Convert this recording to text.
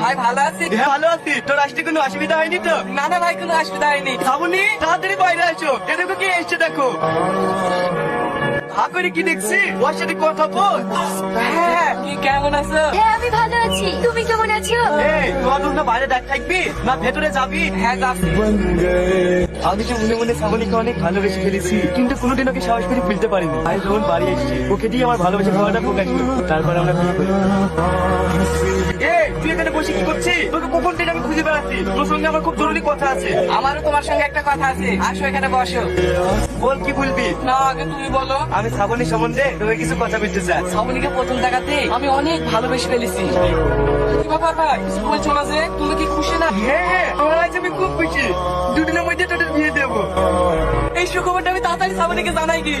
ভাই ভালো আছি? হ্যাঁ ভালো আছি। তোর আসতে কোনো অসুবিধা হয়নি তো? না না ভাই, কোনো অসুবিধা হয়নি। শ্রাবণী তাড়াতাড়ি বাইরে আসো, এদিকে কে এসছে দেখো। হা করে কি দেখছি, ওর সাথে কথা বল। হ্যাঁ, কি কেমন আছো? হ্যাঁ আমি ভালো আছি, তুমি কেমন আছো? এই তোর না বাইরে ডাক থাকবি না ভেতরে যাবি? হ্যাঁ যাচ্ছি। আমি তো মনে মনে শ্রাবণীকে অনেক ভালোবেসে ফেলেছি, কিন্তু কোনোদিন ওকে সাহস করে ফেলতে পারিনি। আজ যখন বাড়ি এসেছি, ওকে দিয়ে আমার ভালোবাসা খাওয়াটা প্রকাশ করি, তারপর আমরা বিয়ে করি। এই তুই এখানে বসে কি করছিস? তোকে কখন থেকে আমি খুঁজে বেড়াচ্ছি, তোর সঙ্গে আমার খুব জরুরি কথা আছে। আমারও তোমার সঙ্গে একটা কথা আছে, আসো এখানে বসো। বল কি বলবি? না আগে তুমি বলো। আমি শ্রাবণী সম্বন্ধে তোকে কিছু কথা বলতে চাই। শ্রাবণীকে প্রথম দেখাতে আমি অনেক ভালোবেসে ফেলেছি। কি ব্যাপার ভাই, কিছু বলছো না যে? তুমি কি খুশি না? হ্যাঁ হ্যাঁ, আমার আজ আমি খুব খুশি, দুদিনের মধ্যে তোদের বিয়ে দেবো। এই সুখবরটা আমি তাড়াতাড়ি শ্রাবণীকে জানাই কি।